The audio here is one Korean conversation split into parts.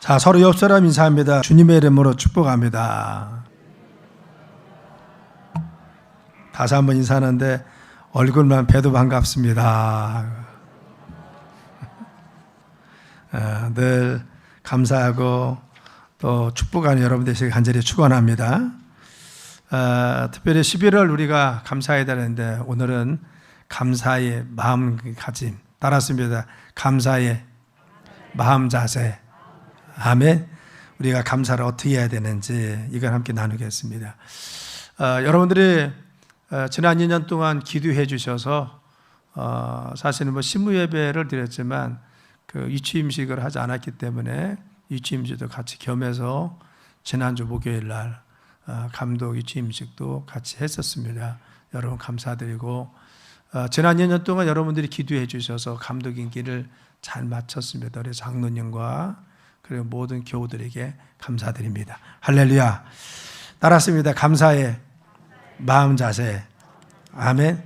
자, 서로 옆 사람 인사합니다. 주님의 이름으로 축복합니다. 다시 한번 인사하는데 얼굴만 봬도 반갑습니다. 늘 감사하고 또 축복하는 여러분 되시길 간절히 축원합니다. 특별히 11월 우리가 감사해야 되는데 오늘은 감사의 마음가짐 따랐습니다. 감사의 마음 자세. 아멘. 우리가 감사를 어떻게 해야 되는지 이걸 함께 나누겠습니다. 여러분들이 지난 2년 동안 기도해 주셔서 사실은 신무 예배를 드렸지만 그 유치임식을 하지 않았기 때문에 유치임식도 같이 겸해서 지난주 목요일 날 감독 유치임식도 같이 했었습니다. 여러분 감사드리고 지난 2년 동안 여러분들이 기도해 주셔서 감독 임기를 잘 마쳤습니다. 우리 장로님과 그리고 모든 교우들에게 감사드립니다. 할렐루야. 따랐습니다. 감사의 마음 자세. 아멘.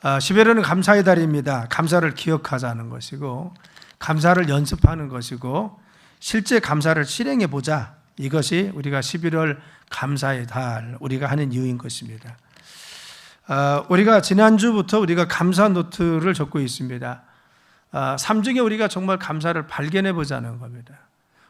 11월은 감사의 달입니다. 감사를 기억하자는 것이고 감사를 연습하는 것이고 실제 감사를 실행해 보자. 이것이 우리가 11월 감사의 달 우리가 하는 이유인 것입니다. 우리가 지난주부터 우리가 감사 노트를 적고 있습니다. 삶 중에 우리가 정말 감사를 발견해 보자는 겁니다.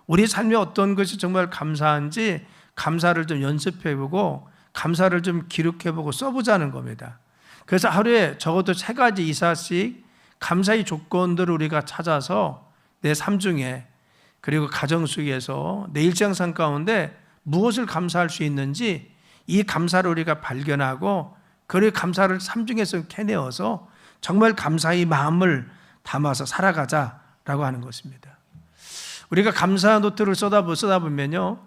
우리 삶에 어떤 것이 정말 감사한지 감사를 좀 연습해 보고 감사를 좀 기록해 보고 써보자는 겁니다. 그래서 하루에 적어도 3가지 이상씩 감사의 조건들을 우리가 찾아서 내 삶 중에 그리고 가정 속에서 내 일상상 가운데 무엇을 감사할 수 있는지 이 감사를 우리가 발견하고 그리고 감사를 삶 중에서 캐내어서 정말 감사의 마음을 담아서 살아가자라고 하는 것입니다. 우리가 감사 노트를 쓰다 보면요,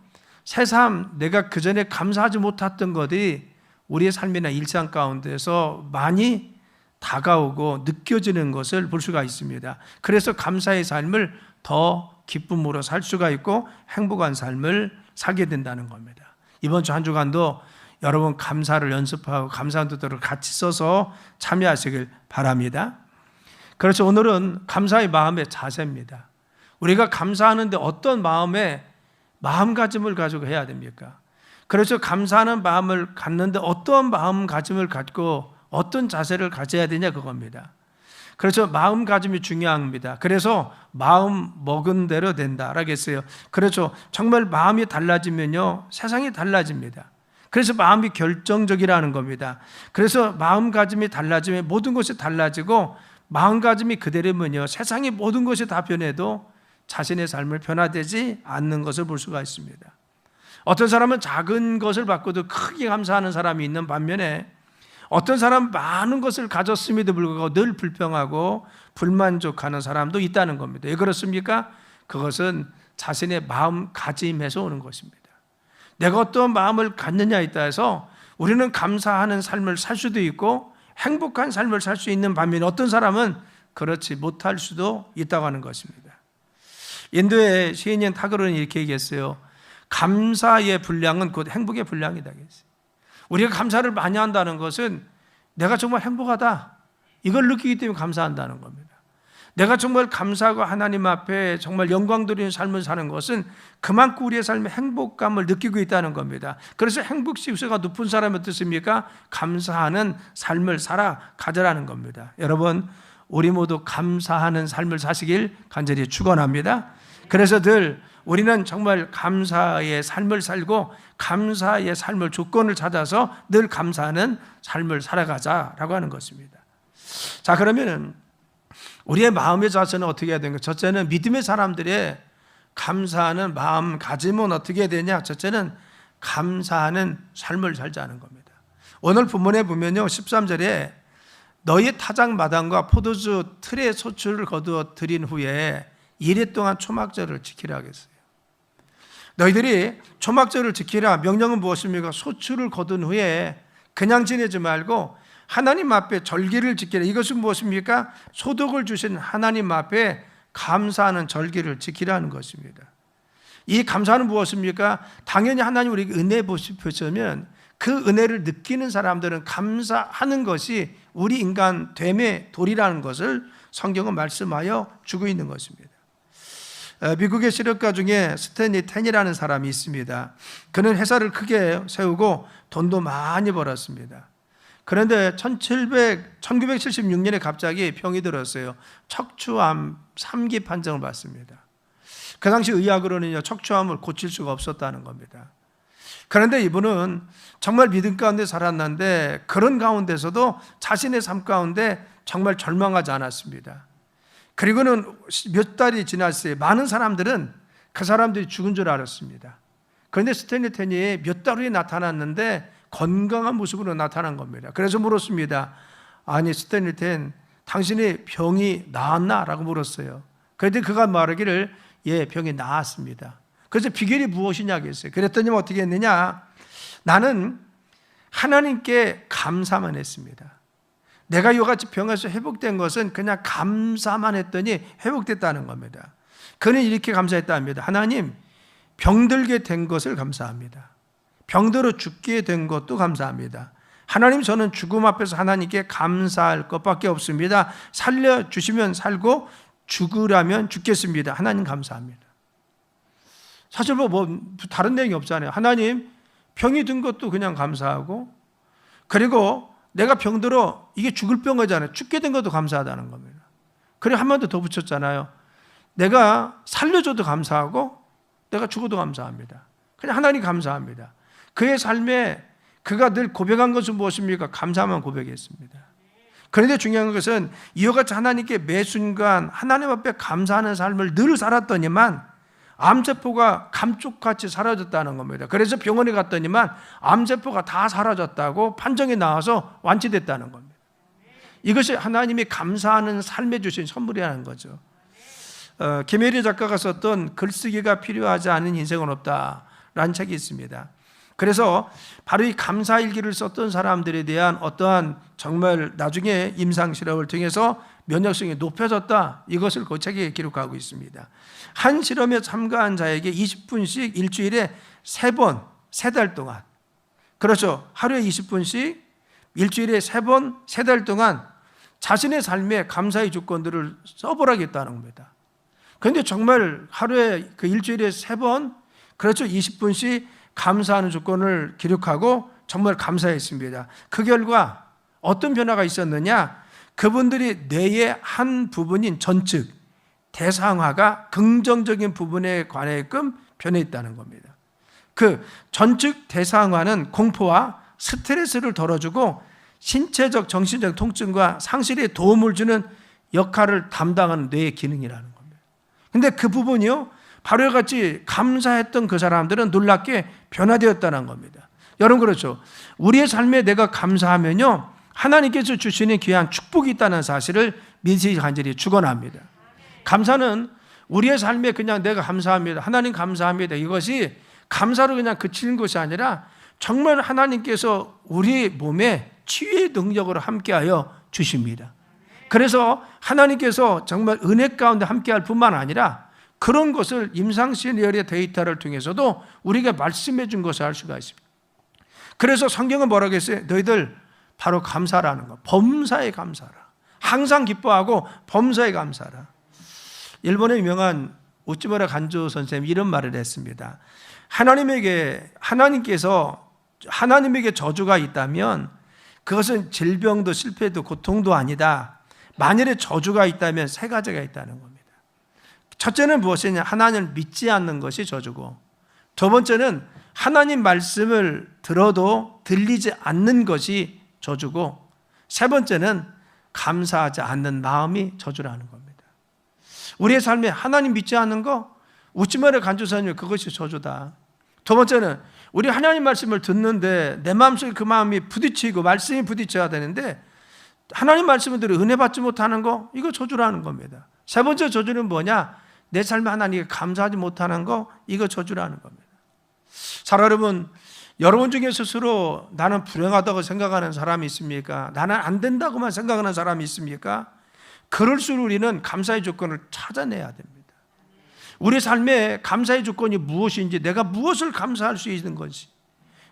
새삼 내가 그전에 감사하지 못했던 것이 우리의 삶이나 일상 가운데서 많이 다가오고 느껴지는 것을 볼 수가 있습니다. 그래서 감사의 삶을 더 기쁨으로 살 수가 있고 행복한 삶을 살게 된다는 겁니다. 이번 주 한 주간도 여러분 감사를 연습하고 감사 노트를 같이 써서 참여하시길 바랍니다. 그래서 오늘은 감사의 마음의 자세입니다. 우리가 감사하는데 어떤 마음가짐을 가지고 해야 됩니까? 그래서 감사하는 마음을 갖는데 어떤 마음가짐을 갖고 어떤 자세를 가져야 되냐 그겁니다. 그래서 마음가짐이 중요합니다. 그래서 마음 먹은 대로 된다라고 했어요. 그렇죠. 정말 마음이 달라지면요 세상이 달라집니다. 그래서 마음이 결정적이라는 겁니다. 그래서 마음가짐이 달라지면 모든 것이 달라지고 마음가짐이 그대로면요 세상의 모든 것이 다 변해도 자신의 삶을 변화되지 않는 것을 볼 수가 있습니다. 어떤 사람은 작은 것을 받고도 크게 감사하는 사람이 있는 반면에 어떤 사람은 많은 것을 가졌음에도 불구하고 늘 불평하고 불만족하는 사람도 있다는 겁니다. 왜 그렇습니까? 그것은 자신의 마음가짐에서 오는 것입니다. 내가 어떤 마음을 갖느냐에 따라서 우리는 감사하는 삶을 살 수도 있고 행복한 삶을 살 수 있는 반면에 어떤 사람은 그렇지 못할 수도 있다고 하는 것입니다. 인도의 시인인 타고르는 이렇게 얘기했어요. 감사의 분량은 곧 행복의 분량이다. 우리가 감사를 많이 한다는 것은 내가 정말 행복하다 이걸 느끼기 때문에 감사한다는 겁니다. 내가 정말 감사하고 하나님 앞에 정말 영광 돌리는 삶을 사는 것은 그만큼 우리의 삶에 행복감을 느끼고 있다는 겁니다. 그래서 행복 지수가 높은 사람이 어떻습니까? 감사하는 삶을 살아가자라는 겁니다. 여러분 우리 모두 감사하는 삶을 사시길 간절히 축원합니다. 그래서 늘 우리는 정말 감사의 삶을 살고 감사의 삶을 조건을 찾아서 늘 감사하는 삶을 살아가자라고 하는 것입니다. 자, 그러면은 우리의 마음의 자세는 어떻게 해야 되는가? 첫째는 믿음의 사람들의 감사하는 마음가짐은 어떻게 해야 되냐? 첫째는 감사하는 삶을 살자는 겁니다. 오늘 본문에 보면요 13절에 너희 타작마당과 포도주 틀에 소출을 거두어 드린 후에 이래 동안 초막절을 지키라 하겠어요. 너희들이 초막절을 지키라 명령은 무엇입니까? 소출을 거둔 후에 그냥 지내지 말고 하나님 앞에 절기를 지키라. 이것은 무엇입니까? 소득을 주신 하나님 앞에 감사하는 절기를 지키라는 것입니다. 이 감사는 무엇입니까? 당연히 하나님 우리에게 은혜 보시면 그 은혜를 느끼는 사람들은 감사하는 것이 우리 인간 됨의 도리라는 것을 성경은 말씀하여 주고 있는 것입니다. 미국의 실업가 중에 스탠리 텐이라는 사람이 있습니다. 그는 회사를 크게 세우고 돈도 많이 벌었습니다. 그런데 1976년에 갑자기 병이 들었어요. 척추암 3기 판정을 받습니다. 그 당시 의학으로는요, 척추암을 고칠 수가 없었다는 겁니다. 그런데 이분은 정말 믿음 가운데 살았는데 그런 가운데서도 자신의 삶 가운데 정말 절망하지 않았습니다. 그리고는 몇 달이 지났어요. 많은 사람들은 그 사람들이 죽은 줄 알았습니다. 그런데 스탠리 텐이 몇 달 후에 나타났는데 건강한 모습으로 나타난 겁니다. 그래서 물었습니다. 아니 스탠리 텐, 당신의 병이 나았나? 라고 물었어요. 그런데 그가 말하기를 예, 병이 나았습니다. 그래서 비결이 무엇이냐고 했어요. 그랬더니 어떻게 했느냐? 나는 하나님께 감사만 했습니다. 내가 이같이 병에서 회복된 것은 그냥 감사만 했더니 회복됐다는 겁니다. 그는 이렇게 감사했다 합니다. 하나님, 병들게 된 것을 감사합니다. 병들어 죽게 된 것도 감사합니다. 하나님, 저는 죽음 앞에서 하나님께 감사할 것밖에 없습니다. 살려주시면 살고 죽으라면 죽겠습니다. 하나님 감사합니다. 사실 뭐 다른 내용이 없잖아요. 하나님, 병이 든 것도 그냥 감사하고, 그리고 내가 병들어 이게 죽을 병이잖아요. 죽게 된 것도 감사하다는 겁니다. 그리고 한 번 더 붙였잖아요. 내가 살려줘도 감사하고 내가 죽어도 감사합니다. 그냥 하나님 감사합니다. 그의 삶에 그가 늘 고백한 것은 무엇입니까? 감사만 고백했습니다. 그런데 중요한 것은 이와 같이 하나님께 매 순간 하나님 앞에 감사하는 삶을 늘 살았더니만 암세포가 감쪽같이 사라졌다는 겁니다. 그래서 병원에 갔더니만 암세포가 다 사라졌다고 판정이 나와서 완치됐다는 겁니다. 이것이 하나님이 감사하는 삶에 주신 선물이라는 거죠. 김혜리 작가가 썼던 글쓰기가 필요하지 않은 인생은 없다라는 책이 있습니다. 그래서 바로 이 감사일기를 썼던 사람들에 대한 어떠한 정말 나중에 임상실험을 통해서 면역성이 높여졌다, 이것을 그 책에 기록하고 있습니다. 한 실험에 참가한 자에게 20분씩 일주일에 3번, 3달 동안, 그렇죠, 하루에 20분씩 일주일에 3번, 3달 동안 자신의 삶에 감사의 조건들을 써보라겠다는 겁니다. 그런데 정말 하루에 그 일주일에 3번, 그렇죠, 20분씩 감사하는 조건을 기록하고 정말 감사했습니다. 그 결과 어떤 변화가 있었느냐? 그분들이 뇌의 한 부분인 전측, 대상화가 긍정적인 부분에 관해끔 변해있다는 겁니다. 그 전측 대상화는 공포와 스트레스를 덜어주고 신체적, 정신적 통증과 상실에 도움을 주는 역할을 담당하는 뇌의 기능이라는 겁니다. 근데 그 부분이요, 바로 같이 감사했던 그 사람들은 놀랍게 변화되었다는 겁니다. 여러분, 그렇죠? 우리의 삶에 내가 감사하면요, 하나님께서 주시는 귀한 축복이 있다는 사실을 민수히 간절히 축원합니다. 감사는 우리의 삶에 그냥 내가 감사합니다, 하나님 감사합니다, 이것이 감사로 그냥 그치는 것이 아니라 정말 하나님께서 우리 몸에 치유의 능력으로 함께하여 주십니다. 그래서 하나님께서 정말 은혜 가운데 함께할 뿐만 아니라 그런 것을 임상시리얼의 데이터를 통해서도 우리가 말씀해 준 것을 알 수가 있습니다. 그래서 성경은 뭐라고 했어요? 너희들 바로 감사라는 거, 범사에 감사라. 항상 기뻐하고 범사에 감사라. 일본의 유명한 우찌무라 간조 선생님이 이런 말을 했습니다. 하나님께서 하나님에게 저주가 있다면 그것은 질병도 실패도 고통도 아니다. 만일에 저주가 있다면 3가지가 있다는 겁니다. 첫째는 무엇이냐? 하나님을 믿지 않는 것이 저주고, 두 번째는 하나님 말씀을 들어도 들리지 않는 것이 저주고, 세 번째는 감사하지 않는 마음이 저주라는 겁니다. 우리의 삶에 하나님 믿지 않는 거, 우찌마르 간주사님, 그것이 저주다. 두 번째는 우리 하나님 말씀을 듣는데 내 마음속에 그 마음이 부딪히고 말씀이 부딪혀야 되는데 하나님 말씀을 들어 은혜 받지 못하는 거, 이거 저주라는 겁니다. 세 번째 저주는 뭐냐? 내 삶에 하나님께 감사하지 못하는 거, 이거 저주라는 겁니다. 사랑 여러분, 여러분 중에 스스로 나는 불행하다고 생각하는 사람이 있습니까? 나는 안 된다고만 생각하는 사람이 있습니까? 그럴수록 우리는 감사의 조건을 찾아내야 됩니다. 우리 삶에 감사의 조건이 무엇인지, 내가 무엇을 감사할 수 있는 건지,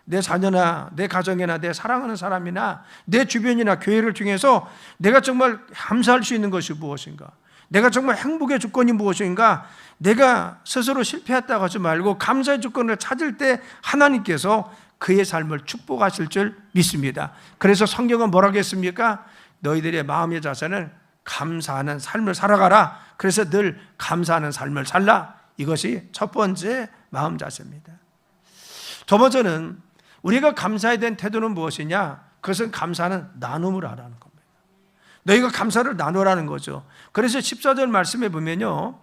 내 자녀나 내 가정이나 내 사랑하는 사람이나 내 주변이나 교회를 통해서 내가 정말 감사할 수 있는 것이 무엇인가? 내가 정말 행복의 조건이 무엇인가? 내가 스스로 실패했다고 하지 말고 감사의 조건을 찾을 때 하나님께서 그의 삶을 축복하실 줄 믿습니다. 그래서 성경은 뭐라고 했습니까? 너희들의 마음의 자세는 감사하는 삶을 살아가라. 그래서 늘 감사하는 삶을 살라. 이것이 첫 번째 마음 자세입니다. 두 번째는 우리가 감사에 대한 태도는 무엇이냐? 그것은 감사는 나눔을 하라는 겁니다. 너희가 감사를 나누라는 거죠. 그래서 14절 말씀에 보면요,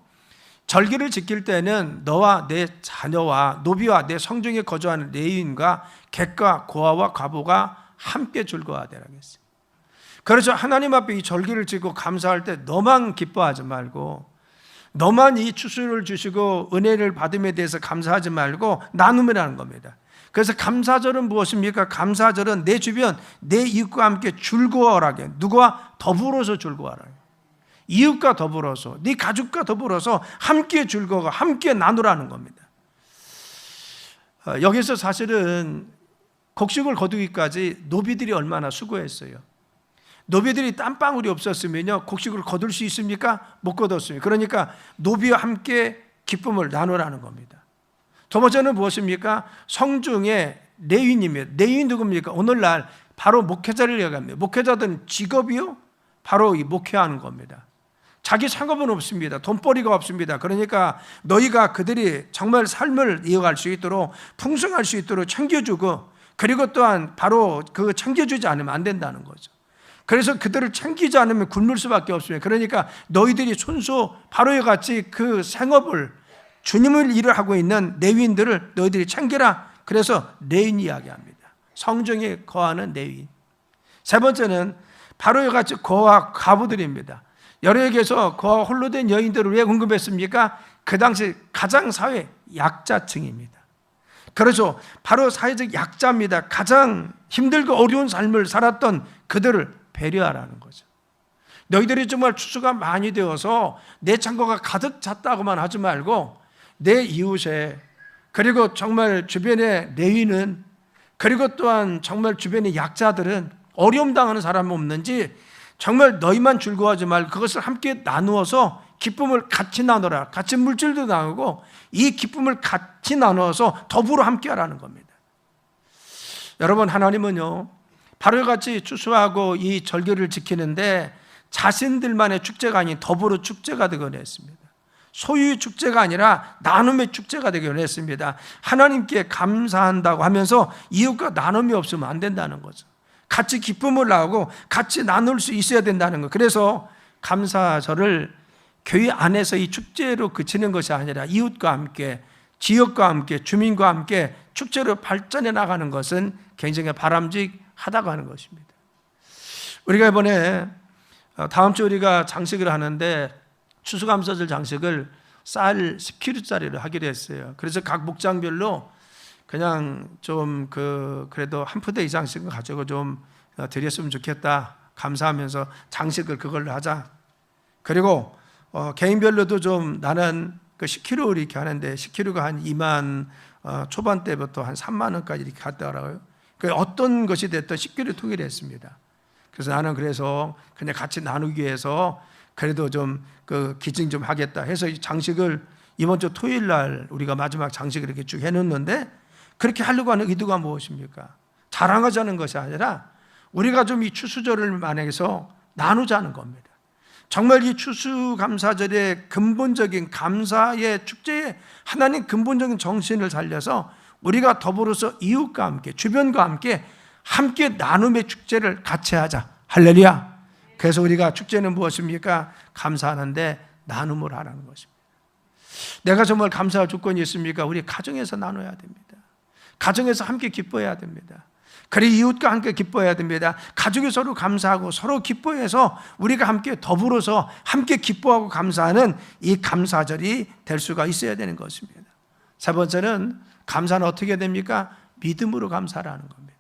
절기를 지킬 때는 너와 내 자녀와 노비와 내 성중에 거주하는 레위인과 객과 고아와 과부가 함께 즐거워하되라고 했어요. 그래서 하나님 앞에 이 절기를 지고 감사할 때 너만 기뻐하지 말고, 너만 이 추수를 주시고 은혜를 받음에 대해서 감사하지 말고 나눔이라는 겁니다. 그래서 감사절은 무엇입니까? 감사절은 내 주변, 내 이웃과 함께 즐거워하게, 누구와 더불어서 즐거워하라. 이웃과 더불어서, 네 가족과 더불어서 함께 즐거워, 함께 나누라는 겁니다. 여기서 사실은 곡식을 거두기까지 노비들이 얼마나 수고했어요. 노비들이 땀방울이 없었으면요, 곡식을 거둘 수 있습니까? 못 거뒀습니다. 그러니까 노비와 함께 기쁨을 나누라는 겁니다. 두 번째는 무엇입니까? 성중에 레위인입니다. 레위인 누굽니까? 오늘날 바로 목회자를 얘기합니다. 목회자들은 직업이요, 바로 이 목회하는 겁니다. 자기 상업은 없습니다. 돈벌이가 없습니다. 그러니까 너희가 그들이 정말 삶을 이어갈 수 있도록, 풍성할 수 있도록 챙겨주고, 그리고 또한 바로 그 챙겨주지 않으면 안 된다는 거죠. 그래서 그들을 챙기지 않으면 굶을 수밖에 없습니다. 그러니까 너희들이 순수 바로와 같이 그 생업을, 주님을 일을 하고 있는 레위인들을 너희들이 챙겨라. 그래서 레위인 이야기합니다. 성중에 거하는 레위인. 세 번째는 바로와 같이 고아 과부들입니다. 여러에게서 고아 홀로 된 여인들을 왜 궁금했습니까? 그 당시 가장 사회 약자층입니다. 그래서 바로 사회적 약자입니다. 가장 힘들고 어려운 삶을 살았던 그들을 배려하라는 거죠. 너희들이 정말 추수가 많이 되어서 내 창고가 가득 찼다고만 하지 말고 내 이웃에, 그리고 정말 주변에 레위는, 그리고 또한 정말 주변의 약자들은, 어려움 당하는 사람이 없는지 정말 너희만 즐거워하지 말고 그것을 함께 나누어서 기쁨을 같이 나누라. 같이 물질도 나누고 이 기쁨을 같이 나누어서 더불어 함께 하라는 겁니다. 여러분, 하나님은요, 바로 같이 추수하고 이 절기를 지키는데 자신들만의 축제가 아닌 더불어 축제가 되게 원했습니다. 소유의 축제가 아니라 나눔의 축제가 되게 원했습니다. 하나님께 감사한다고 하면서 이웃과 나눔이 없으면 안 된다는 거죠. 같이 기쁨을 나누고 같이 나눌 수 있어야 된다는 거. 그래서 감사절을 교회 안에서 이 축제로 그치는 것이 아니라 이웃과 함께, 지역과 함께, 주민과 함께 축제로 발전해 나가는 것은 굉장히 바람직하다고 하는 것입니다. 우리가 이번에 다음 주 우리가 장식을 하는데 추수감사절 장식을 쌀 10kg짜리를 하기로 했어요. 그래서 각 목장별로 그냥 좀 그래도 한 푸대 이상씩은 가지고 좀 드렸으면 좋겠다, 감사하면서 장식을 그걸로 하자. 그리고 개인별로도 좀, 나는 그 10kg 이렇게 하는데 10kg가 한 2만 초반대부터 한 3만 원까지 이렇게 갔더라고요. 그 어떤 것이 됐든 10kg 통일을 했습니다. 그래서 나는 그래서 그냥 같이 나누기 위해서 그래도 좀 그 기증 좀 하겠다 해서 이 장식을 이번 주 토요일 날 우리가 마지막 장식을 이렇게 쭉 해놓는데, 그렇게 하려고 하는 의도가 무엇입니까? 자랑하자는 것이 아니라 우리가 좀 이 추수절을 만약해서 나누자는 겁니다. 정말 이 추수감사절의 근본적인 감사의 축제에 하나님 근본적인 정신을 살려서 우리가 더불어서 이웃과 함께, 주변과 함께 나눔의 축제를 같이 하자. 할렐루야. 그래서 우리가 축제는 무엇입니까? 감사하는데 나눔을 하라는 것입니다. 내가 정말 감사할 조건이 있습니까? 우리 가정에서 나눠야 됩니다. 가정에서 함께 기뻐해야 됩니다. 그리고 이웃과 함께 기뻐해야 됩니다. 가족이 서로 감사하고 서로 기뻐해서 우리가 함께 더불어서 함께 기뻐하고 감사하는 이 감사절이 될 수가 있어야 되는 것입니다. 세 번째는 감사는 어떻게 됩니까? 믿음으로 감사하는 겁니다.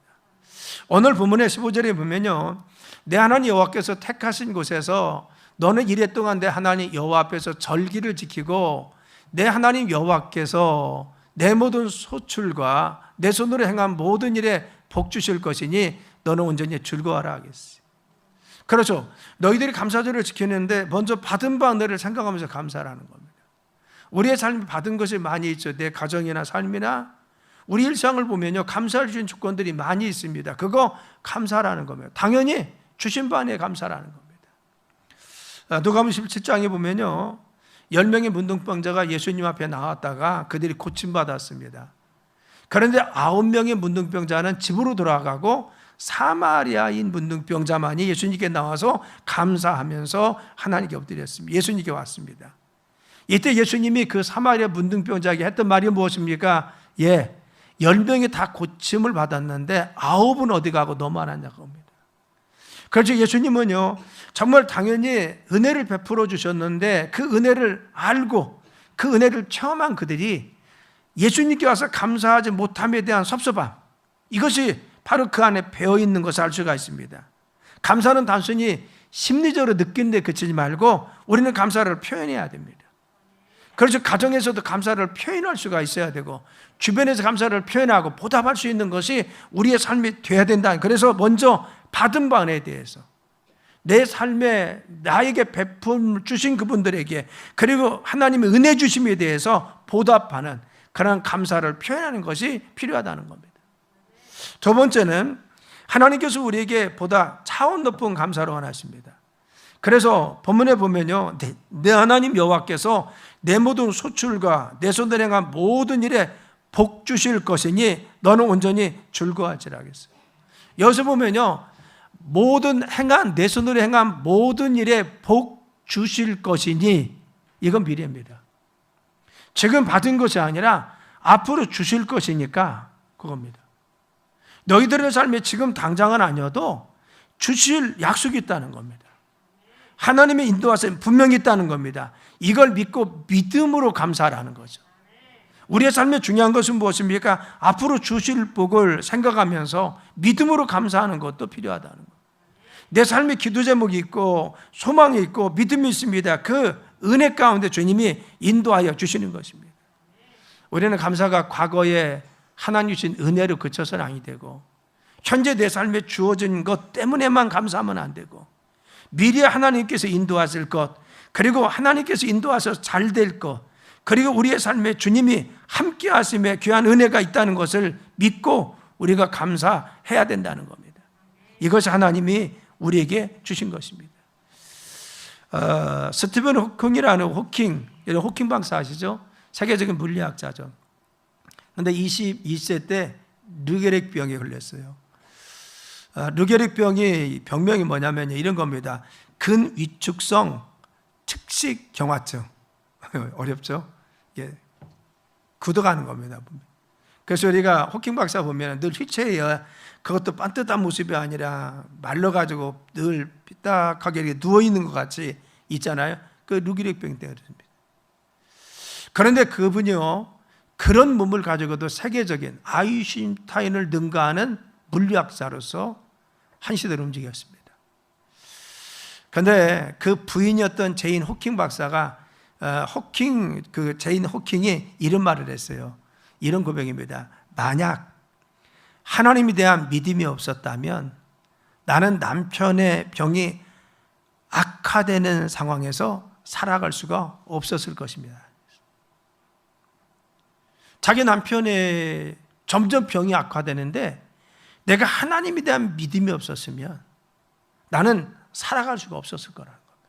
오늘 본문의 15절에 보면요, 내 하나님 여호와께서 택하신 곳에서 너는 이래 동안 내 하나님 여호와 앞에서 절기를 지키고 내 하나님 여호와께서 내 모든 소출과 내 손으로 행한 모든 일에 복 주실 것이니 너는 온전히 즐거워하라 하겠어요. 그렇죠. 너희들이 감사절을 지키는데 먼저 받은 바 은혜를 생각하면서 감사라는 겁니다. 우리의 삶이 받은 것이 많이 있죠. 내 가정이나 삶이나 우리 일상을 보면요, 감사를 주신 조건들이 많이 있습니다. 그거 감사라는 겁니다. 당연히 주신 바 안에 감사라는 겁니다. 누가복음 17장에 보면요, 10명의 문둥병자가 예수님 앞에 나왔다가 그들이 고침받았습니다. 그런데 9명의 문둥병자는 집으로 돌아가고 사마리아인 문둥병자만이 예수님께 나와서 감사하면서 하나님께 엎드렸습니다. 예수님께 왔습니다. 이때 예수님이 그 사마리아 문둥병자에게 했던 말이 무엇입니까? 10명이 다 고침을 받았는데 9은 어디 가고 너만 왔냐고 합니다. 그래서 예수님은요, 정말 당연히 은혜를 베풀어 주셨는데 그 은혜를 알고 그 은혜를 체험한 그들이 예수님께 와서 감사하지 못함에 대한 섭섭함, 이것이 바로 그 안에 배어 있는 것을 알 수가 있습니다. 감사는 단순히 심리적으로 느끼는 데 그치지 말고 우리는 감사를 표현해야 됩니다. 그래서 가정에서도 감사를 표현할 수가 있어야 되고 주변에서 감사를 표현하고 보답할 수 있는 것이 우리의 삶이 돼야 된다. 그래서 먼저 받은 바 은혜에 대해서 내 삶에 나에게 베품 주신 그분들에게 그리고 하나님의 은혜 주심에 대해서 보답하는 그런 감사를 표현하는 것이 필요하다는 겁니다. 두 번째는 하나님께서 우리에게 보다 차원 높은 감사를 원하십니다. 그래서 본문에 보면요, 내 하나님 여호와께서 내 모든 소출과 내 손으로 행한 모든 일에 복 주실 것이니 너는 온전히 즐거워하지라 하겠어요. 여기서 보면요, 내 손으로 행한 모든 일에 복 주실 것이니, 이건 미래입니다. 지금 받은 것이 아니라 앞으로 주실 것이니까 그겁니다. 너희들의 삶에 지금 당장은 아니어도 주실 약속이 있다는 겁니다. 하나님의 인도하심이 분명히 있다는 겁니다. 이걸 믿고 믿음으로 감사하라는 거죠. 우리의 삶에 중요한 것은 무엇입니까? 앞으로 주실 복을 생각하면서 믿음으로 감사하는 것도 필요하다는 거예요. 내 삶에 기도 제목이 있고 소망이 있고 믿음이 있습니다. 그 은혜 가운데 주님이 인도하여 주시는 것입니다. 우리는 감사가 과거에 하나님 주신 은혜로 그쳐서는 아니 되고 현재 내 삶에 주어진 것 때문에만 감사하면 안 되고 미래에 하나님께서 인도하실 것, 그리고 하나님께서 인도하셔서 잘 될 것, 그리고 우리의 삶에 주님이 함께 하심에 귀한 은혜가 있다는 것을 믿고 우리가 감사해야 된다는 겁니다. 이것이 하나님이 우리에게 주신 것입니다. 스티븐 호킹이라는 호킹 박사 아시죠? 세계적인 물리학자죠. 그런데 22세 때 르게릭 병에 걸렸어요. 르게릭 병이 병명이 뭐냐면 이런 겁니다. 근위축성 측식 경화증. 어렵죠? 예. 굳어가는 겁니다. 그래서 우리가 호킹 박사 보면 늘 휘체해요. 그것도 반듯한 모습이 아니라 말라가지고 늘 삐딱하게 이렇게 누워있는 것 같이 있잖아요. 그 르게릭 병 때문에 그렇습니다. 그런데 그분이요, 그런 몸을 가지고도 세계적인 아인슈타인을 능가하는 물리학자로서 한 시대를 움직였습니다. 그런데 그 부인이었던 제인 호킹 박사가 제인 호킹이 이런 말을 했어요. 이런 고백입니다. 만약 하나님에 대한 믿음이 없었다면 나는 남편의 병이 악화되는 상황에서 살아갈 수가 없었을 것입니다. 자기 남편의 점점 병이 악화되는데 내가 하나님에 대한 믿음이 없었으면 나는 살아갈 수가 없었을 거라는 겁니다.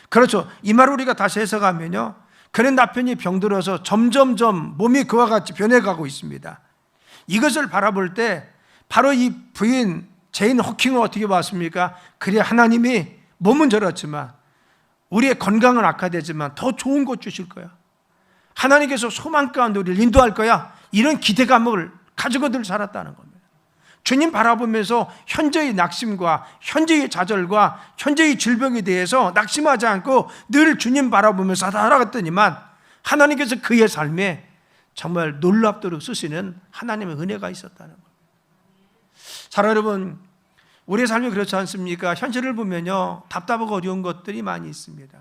그렇죠. 이 말을 우리가 다시 해석하면요, 그런 남편이 병들어서 점점점 몸이 그와 같이 변해가고 있습니다. 이것을 바라볼 때 바로 이 부인 제인 호킹은 어떻게 봤습니까? 그래, 하나님이 몸은 저렇지만 우리의 건강은 악화되지만 더 좋은 것 주실 거야. 하나님께서 소망 가운데 우리를 인도할 거야. 이런 기대감을 가지고들 살았다는 겁니다. 주님 바라보면서 현재의 낙심과 현재의 좌절과 현재의 질병에 대해서 낙심하지 않고 늘 주님 바라보면서 살아갔더니만 하나님께서 그의 삶에 정말 놀랍도록 쓰시는 하나님의 은혜가 있었다는 겁니다. 자, 여러분, 우리의 삶이 그렇지 않습니까? 현실을 보면요, 답답하고 어려운 것들이 많이 있습니다.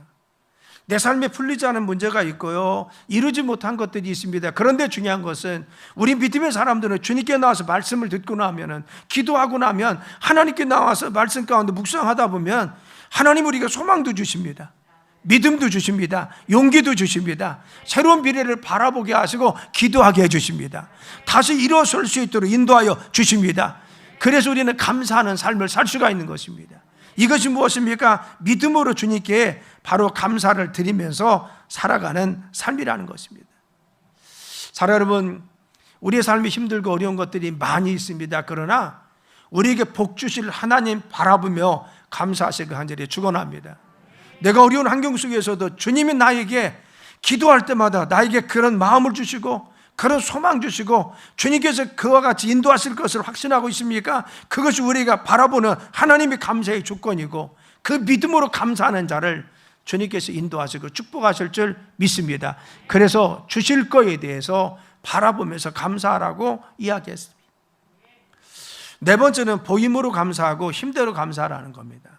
내 삶에 풀리지 않은 문제가 있고요, 이루지 못한 것들이 있습니다. 그런데 중요한 것은 우리 믿음의 사람들은 주님께 나와서 말씀을 듣고 나면, 기도하고 나면, 하나님께 나와서 말씀 가운데 묵상하다 보면 하나님 우리가 소망도 주십니다. 믿음도 주십니다. 용기도 주십니다. 새로운 미래를 바라보게 하시고 기도하게 해주십니다. 다시 일어설 수 있도록 인도하여 주십니다. 그래서 우리는 감사하는 삶을 살 수가 있는 것입니다. 이것이 무엇입니까? 믿음으로 주님께 바로 감사를 드리면서 살아가는 삶이라는 것입니다. 사랑 여러분, 우리의 삶이 힘들고 어려운 것들이 많이 있습니다. 그러나 우리에게 복 주실 하나님 바라보며 감사하시고 간절히 축원합니다. 내가 어려운 환경 속에서도 주님이 나에게 기도할 때마다 나에게 그런 마음을 주시고 그런 소망 주시고 주님께서 그와 같이 인도하실 것을 확신하고 있습니까? 그것이 우리가 바라보는 하나님의 감사의 조건이고, 그 믿음으로 감사하는 자를 주님께서 인도하시고 축복하실 줄 믿습니다. 그래서 주실 거에 대해서 바라보면서 감사하라고 이야기했습니다. 네 번째는 보임으로 감사하고 힘대로 감사하라는 겁니다.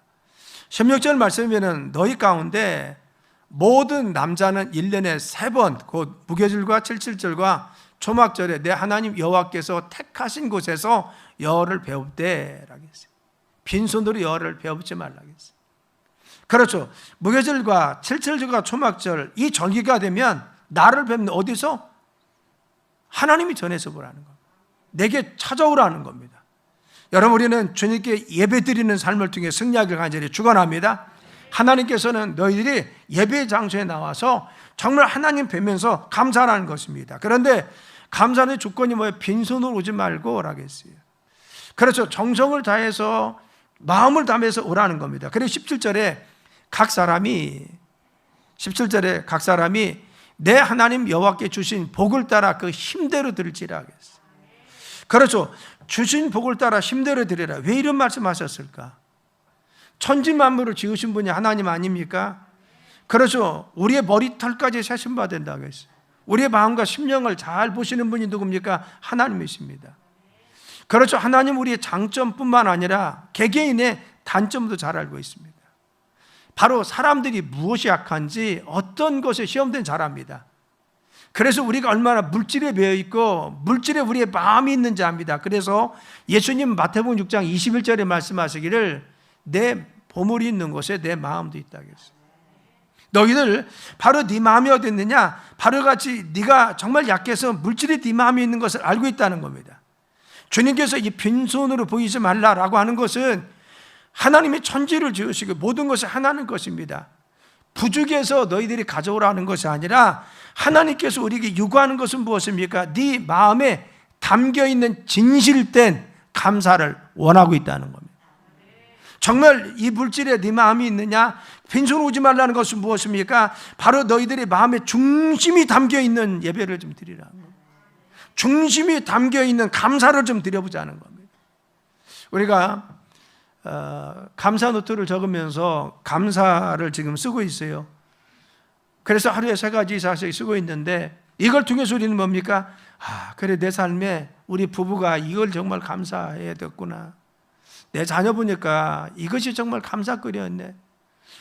16절 말씀에는 너희 가운데 모든 남자는 1년에 3번 곧 무교절과 칠칠절과 초막절에 내 하나님 여호와께서 택하신 곳에서 여호와를 배웁되라고 했어요. 빈손으로 여호와를 배우지 말라고 했어요. 그렇죠. 무교절과 칠칠절과 초막절, 이 절기가 되면 나를 뵙는 어디서? 하나님이 전해서 보라는 겁니다. 내게 찾아오라는 겁니다. 여러분, 우리는 주님께 예배드리는 삶을 통해 승리하길 간절히 축원합니다. 하나님께서는 너희들이 예배 장소에 나와서 정말 하나님 뵈면서 감사하라는 것입니다. 그런데 감사의 조건이 뭐예요? 빈손으로 오지 말고 오라고 했어요. 그렇죠. 정성을 다해서 마음을 담아서 오라는 겁니다. 그래서 17절에 각 사람이 내 하나님 여호와께 주신 복을 따라 그 힘대로 드릴지라 하겠어요. 그렇죠. 주신 복을 따라 힘대로 드리라. 왜 이런 말씀하셨을까? 천지 만물을 지으신 분이 하나님 아닙니까? 그렇죠. 우리의 머리털까지 세심받아 된다고 했어요. 우리의 마음과 심령을 잘 보시는 분이 누굽니까? 하나님이십니다. 그렇죠. 하나님 우리의 장점뿐만 아니라 개개인의 단점도 잘 알고 있습니다. 바로 사람들이 무엇이 약한지 어떤 것에 시험된 잘 압니다. 그래서 우리가 얼마나 물질에 매여 있고 물질에 우리의 마음이 있는지 압니다. 그래서 예수님 마태복음 6장 21절에 말씀하시기를 내 보물이 있는 곳에 내 마음도 있다고 했어요. 너희들 바로 네 마음이 어디 있느냐? 바로 같이 네가 정말 약해서 물질에 네 마음이 있는 것을 알고 있다는 겁니다. 주님께서 이 빈손으로 보이지 말라라고 하는 것은 하나님이 천지를 지으시고 모든 것이 하나님 것입니다. 부족해서 너희들이 가져오라는 것이 아니라 하나님께서 우리에게 요구하는 것은 무엇입니까? 네 마음에 담겨있는 진실된 감사를 원하고 있다는 겁니다. 정말 이 물질에 네 마음이 있느냐? 빈손 오지 말라는 것은 무엇입니까? 바로 너희들의 마음에 중심이 담겨있는 예배를 좀 드리라는 겁니다. 중심이 담겨있는 감사를 좀 드려보자는 겁니다. 우리가 감사 노트를 적으면서 감사를 지금 쓰고 있어요. 그래서 하루에 3가지 이상씩 쓰고 있는데 이걸 통해서 우리는 뭡니까? 그래 내 삶에 우리 부부가 이걸 정말 감사해야 됐구나. 내 자녀 보니까 이것이 정말 감사거리였네.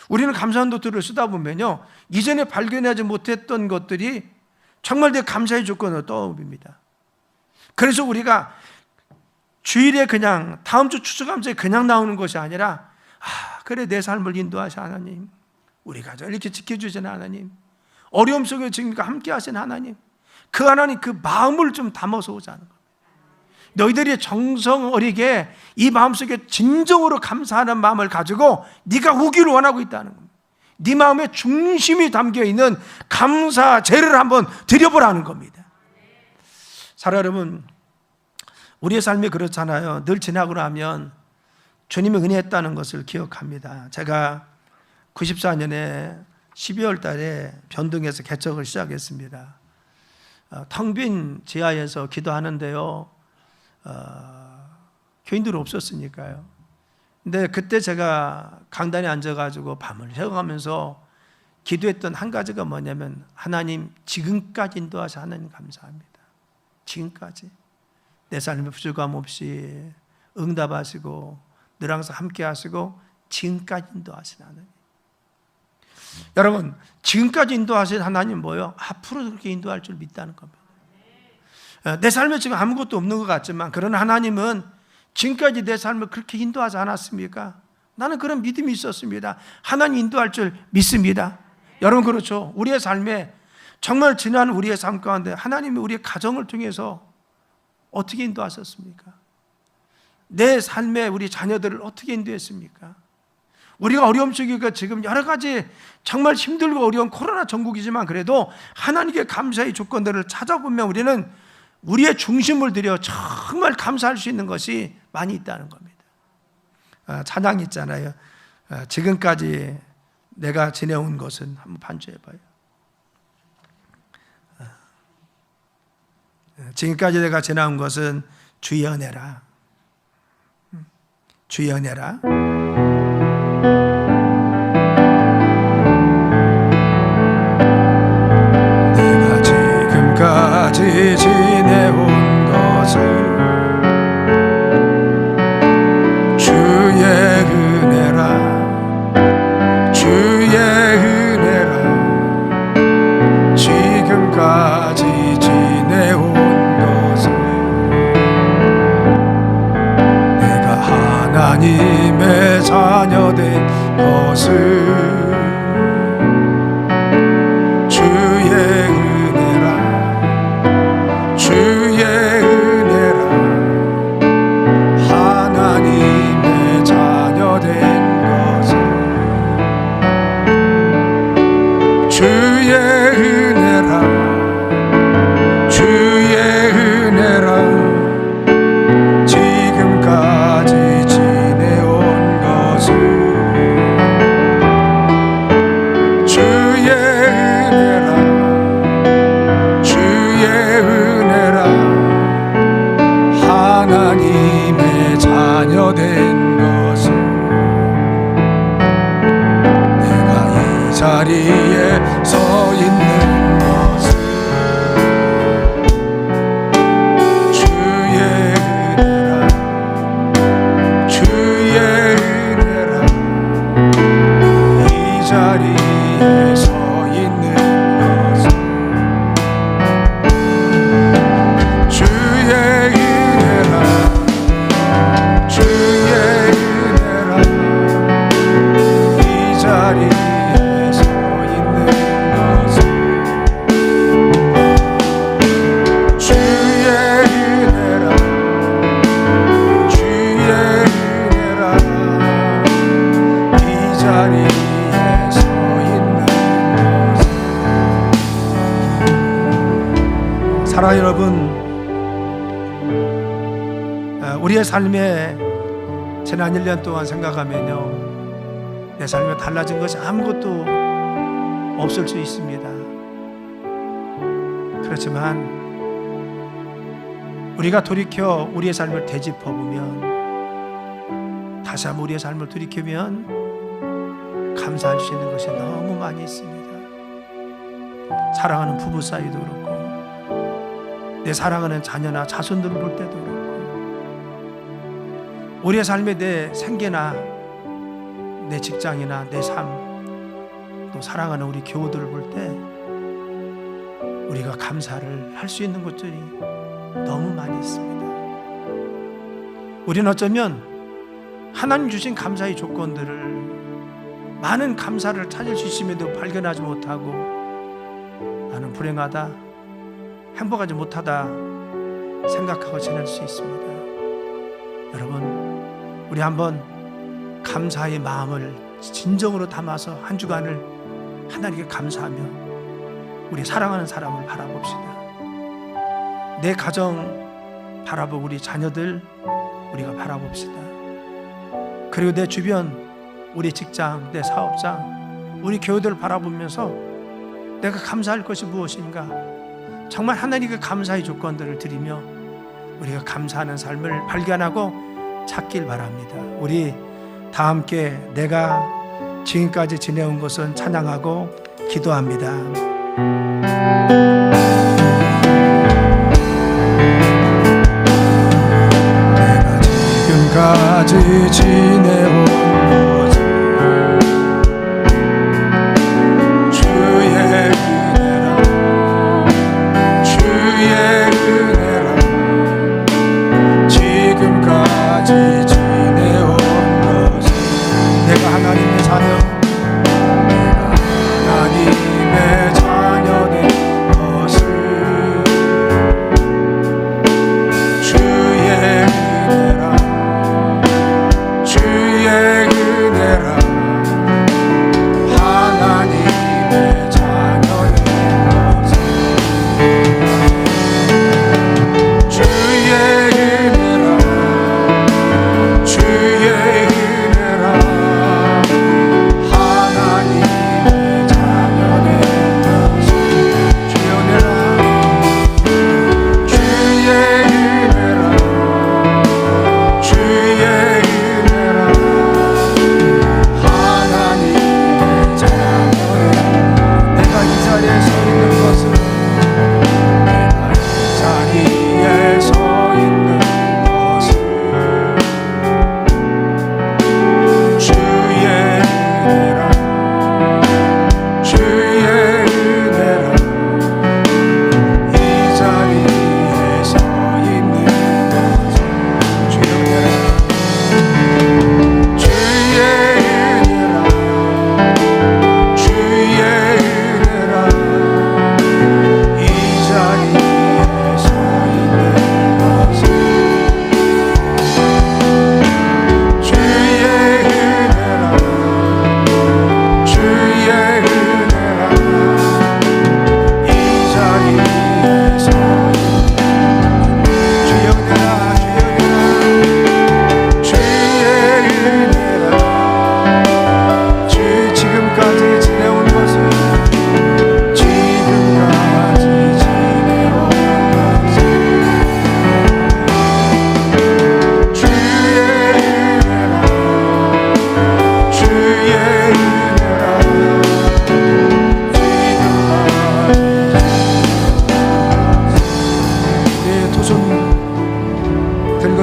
우리는 감사 노트를 쓰다 보면요, 이전에 발견하지 못했던 것들이 정말 내 감사의 조건으로 떠오릅니다. 그래서 우리가 주일에 그냥 다음 주 추수감사에 그냥 나오는 것이 아니라 그래 내 삶을 인도하신 하나님, 우리 가정을 이렇게 지켜주신 하나님, 어려움 속에 지금 함께 하신 하나님, 그 하나님 그 마음을 좀 담아서 오자는 겁니다. 너희들이 정성 어리게 이 마음속에 진정으로 감사하는 마음을 가지고 네가 오기를 원하고 있다는 겁니다. 네 마음에 중심이 담겨있는 감사제를 한번 드려보라는 겁니다. 사랑 여러분, 우리의 삶이 그렇잖아요. 늘 지나고 나면 주님이 은혜했다는 것을 기억합니다. 제가 94년에 12월 달에 변동에서 개척을 시작했습니다. 텅 빈 지하에서 기도하는데요, 교인들이 없었으니까요. 근데 그때 제가 강단에 앉아가지고 밤을 새워가면서 기도했던 한 가지가 뭐냐면, 하나님 지금까지 인도하셔 하나님 감사합니다. 지금까지 내 삶에 부족함 없이 응답하시고 늘 항상 함께 하시고 지금까지 인도하신 하나님. 여러분, 지금까지 인도하신 하나님 뭐예요? 앞으로도 그렇게 인도할 줄 믿다는 겁니다. 내 삶에 지금 아무것도 없는 것 같지만 그러나 하나님은 지금까지 내 삶을 그렇게 인도하지 않았습니까? 나는 그런 믿음이 있었습니다. 하나님 인도할 줄 믿습니다. 여러분, 그렇죠? 우리의 삶에 정말 지난 우리의 삶 가운데 하나님이 우리의 가정을 통해서 어떻게 인도하셨습니까? 내 삶에 우리 자녀들을 어떻게 인도했습니까? 우리가 어려움 속에 지금 여러 가지 정말 힘들고 어려운 코로나 전국이지만 그래도 하나님께 감사의 조건들을 찾아보면 우리는 우리의 중심을 들여 정말 감사할 수 있는 것이 많이 있다는 겁니다. 찬양 있잖아요. 지금까지 내가 지내온 것은 한번 반주해봐요. 지금까지 내가 지나온 것은 주의 은혜라. 주의 은혜라. 내가 지금까지 지내온 것은 주의 은혜라. 주의 은혜라. 지금까지 지내온 하나님의 자녀된 것은 주의 은혜라. 주의 은혜라. 하나님의 자녀된 것은 주의 은혜라. 주의 은혜라. 지금까지 하나님의 자녀된 것은 내가 이 자리에 서 있는 것은 주의 은혜라. 주의 은혜라. 이 자리에 서 있는 것은 주의 사랑하는 여러분, 우리의 삶에 지난 1년 동안 생각하면요, 내 삶에 달라진 것이 아무것도 없을 수 있습니다. 그렇지만 우리가 돌이켜 우리의 삶을 되짚어보면, 다시 한번 우리의 삶을 돌이키면 감사할 수 있는 것이 너무 많이 있습니다. 사랑하는 부부 사이도 그렇고, 내 사랑하는 자녀나 자손들을 볼 때도 그렇고, 우리의 삶에 내 생계나 내 직장이나 내 삶, 또 사랑하는 우리 교우들을 볼 때 우리가 감사를 할 수 있는 것들이 너무 많이 있습니다. 우리는 어쩌면 하나님 주신 감사의 조건들을, 많은 감사를 찾을 수 있음에도 발견하지 못하고 나는 불행하다, 행복하지 못하다 생각하고 지낼 수 있습니다. 여러분, 우리 한번 감사의 마음을 진정으로 담아서 한 주간을 하나님께 감사하며 우리 사랑하는 사람을 바라봅시다. 내 가정 바라보고 우리 자녀들 우리가 바라봅시다. 그리고 내 주변, 우리 직장, 내 사업장, 우리 교회들을 바라보면서 내가 감사할 것이 무엇인가, 정말 하나님께 감사의 조건들을 드리며 우리가 감사하는 삶을 발견하고 찾길 바랍니다. 우리 다 함께 내가 지금까지 지내온 것은 찬양하고 기도합니다. 내가 지금까지 지내온 것은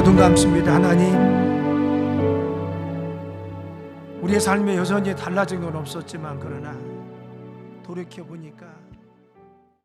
기도 눈 감습니다. 하나님, 우리의 삶에 여전히 달라진 건 없었지만 그러나 돌이켜 보니까